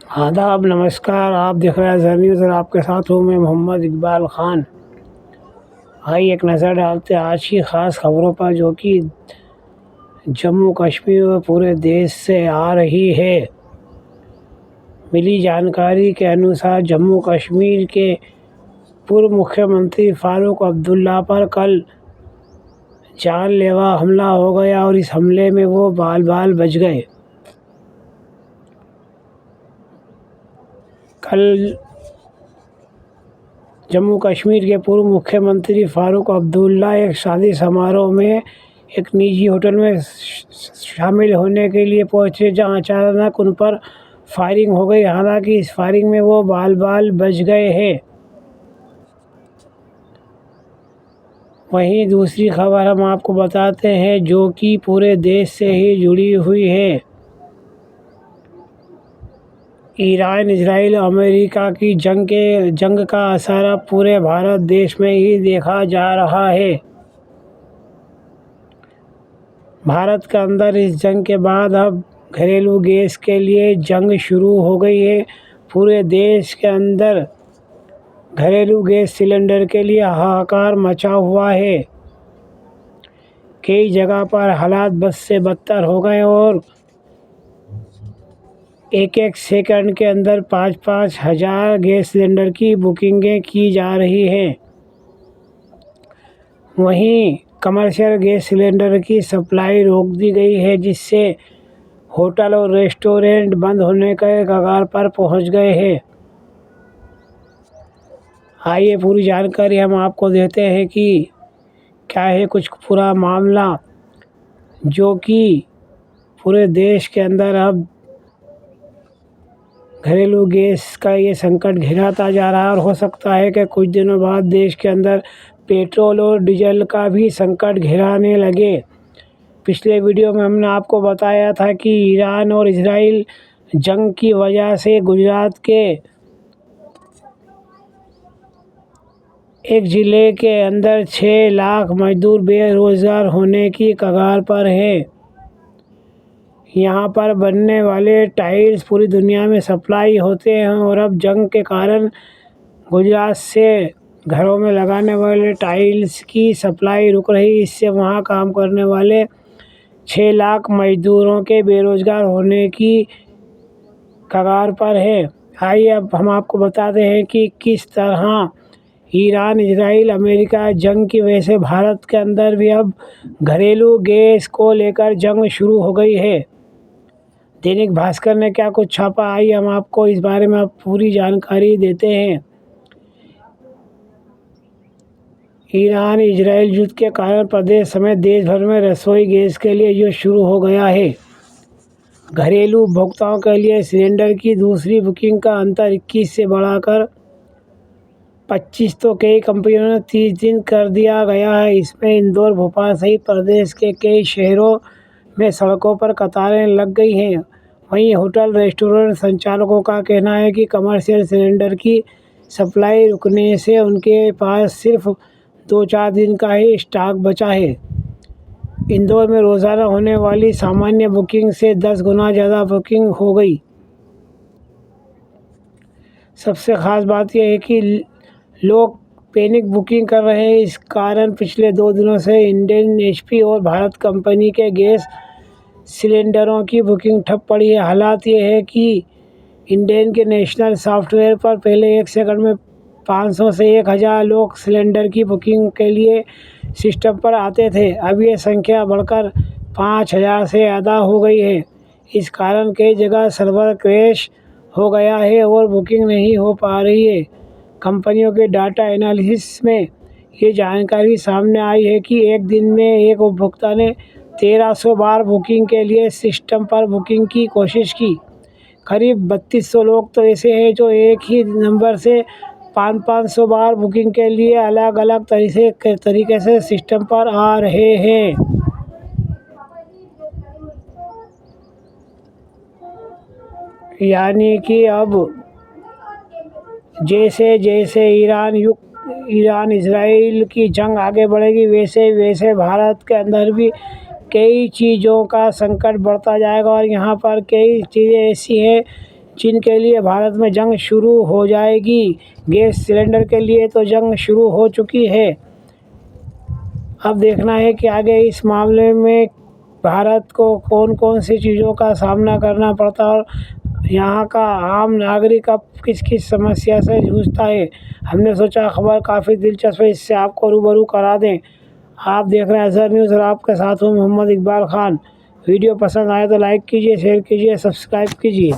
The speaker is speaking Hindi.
आदाब, नमस्कार। आप देख रहे हैं ज़र न्यूज़ और आपके साथ हूँ मैं मोहम्मद इकबाल ख़ान। आइए एक नज़र डालते हैं आज की ख़ास खबरों पर, जो कि जम्मू कश्मीर और पूरे देश से आ रही है। मिली जानकारी के अनुसार जम्मू कश्मीर के पूर्व मुख्यमंत्री फ़ारूक अब्दुल्ला पर कल जानलेवा हमला हो गया और इस हमले में वो बाल बाल बच गए। कल जम्मू कश्मीर के पूर्व मुख्यमंत्री फ़ारूक अब्दुल्ला एक शादी समारोह में एक निजी होटल में शामिल होने के लिए पहुंचे, जहां अचानक उन पर फायरिंग हो गई। हालांकि इस फायरिंग में वो बाल बाल बच गए हैं। वहीं दूसरी खबर हम आपको बताते हैं, जो कि पूरे देश से ही जुड़ी हुई है। ईरान, इजराइल, अमेरिका की जंग का असर अब पूरे भारत देश में ही देखा जा रहा है। भारत के अंदर इस जंग के बाद अब घरेलू गैस के लिए जंग शुरू हो गई है। पूरे देश के अंदर घरेलू गैस सिलेंडर के लिए हाहाकार मचा हुआ है। कई जगह पर हालात बद से बदतर हो गए और एक एक सेकंड के अंदर 5-5 हज़ार गैस सिलेंडर की बुकिंगें की जा रही हैं। वहीं कमर्शियल गैस सिलेंडर की सप्लाई रोक दी गई है, जिससे होटल और रेस्टोरेंट बंद होने के कगार पर पहुंच गए हैं। आइए पूरी जानकारी हम आपको देते हैं कि क्या है कुछ पूरा मामला, जो कि पूरे देश के अंदर अब घरेलू गैस का ये संकट घिराता जा रहा है और हो सकता है कि कुछ दिनों बाद देश के अंदर पेट्रोल और डीजल का भी संकट घिराने लगे। पिछले वीडियो में हमने आपको बताया था कि ईरान और इजराइल जंग की वजह से गुजरात के एक ज़िले के अंदर 6 लाख मजदूर बेरोज़गार होने की कगार पर है। यहाँ पर बनने वाले टाइल्स पूरी दुनिया में सप्लाई होते हैं और अब जंग के कारण गुजरात से घरों में लगाने वाले टाइल्स की सप्लाई रुक रही। इससे वहाँ काम करने वाले 6 लाख मजदूरों के बेरोज़गार होने की कगार पर है। आइए अब हम आपको बताते हैं कि किस तरह ईरान, इजराइल, अमेरिका जंग की वजह से भारत के अंदर भी अब घरेलू गैस को लेकर जंग शुरू हो गई है। दैनिक भास्कर ने क्या कुछ छापा, आइए हम आपको इस बारे में अब पूरी जानकारी देते हैं। ईरान इजराइल युद्ध के कारण प्रदेश समेत देश भर में रसोई गैस के लिए युद्ध शुरू हो गया है। घरेलू उपभोक्ताओं के लिए सिलेंडर की दूसरी बुकिंग का अंतर 21 से बढ़ाकर 25 तो कई कंपनियों ने 30 दिन कर दिया गया है। इसमें इंदौर, भोपाल सहित प्रदेश के कई शहरों में सड़कों पर कतारें लग गई हैं। वहीं होटल रेस्टोरेंट संचालकों का कहना है कि कमर्शियल सिलेंडर की सप्लाई रुकने से उनके पास सिर्फ 2-4 दिन का ही स्टॉक बचा है। इंदौर में रोज़ाना होने वाली सामान्य बुकिंग से 10 गुना ज़्यादा बुकिंग हो गई। सबसे ख़ास बात यह है कि लोग पैनिक बुकिंग कर रहे हैं। इस कारण पिछले 2 दिनों से इंडियन एचपी और भारत कंपनी के गैस सिलेंडरों की बुकिंग ठप पड़ी है। हालात ये है कि इंडियन के नेशनल सॉफ्टवेयर पर पहले 1 सेकंड में 500 से 1000 लोग सिलेंडर की बुकिंग के लिए सिस्टम पर आते थे। अब ये संख्या बढ़कर 5000 से ज़्यादा हो गई है। इस कारण कई जगह सर्वर क्रैश हो गया है और बुकिंग नहीं हो पा रही है। कंपनियों के डाटा एनालिसिस में ये जानकारी सामने आई है कि एक दिन में एक उपभोक्ता ने 1300 बार बुकिंग के लिए सिस्टम पर बुकिंग की कोशिश की। करीब 3200 लोग तो ऐसे हैं जो एक ही नंबर से 500 बार बुकिंग के लिए अलग अलग तरीके से सिस्टम पर आ रहे हैं। यानी कि अब जैसे जैसे ईरान इजराइल की जंग आगे बढ़ेगी, वैसे वैसे भारत के अंदर भी कई चीज़ों का संकट बढ़ता जाएगा। और यहाँ पर कई चीज़ें ऐसी हैं चीन के लिए भारत में जंग शुरू हो जाएगी। गैस सिलेंडर के लिए तो जंग शुरू हो चुकी है। अब देखना है कि आगे इस मामले में भारत को कौन-कौन सी चीज़ों का सामना करना पड़ता है और यहाँ का आम नागरिक अब किस-किस समस्या से जूझता है। हमने सोचा खबर काफ़ी दिलचस्प है, इससे आपको रूबरू करा दें। आप देख रहे हैं अज़हर न्यूज़ और आपके साथ हूँ मोहम्मद इकबाल खान। वीडियो पसंद आए तो लाइक कीजिए, शेयर कीजिए, सब्सक्राइब कीजिए।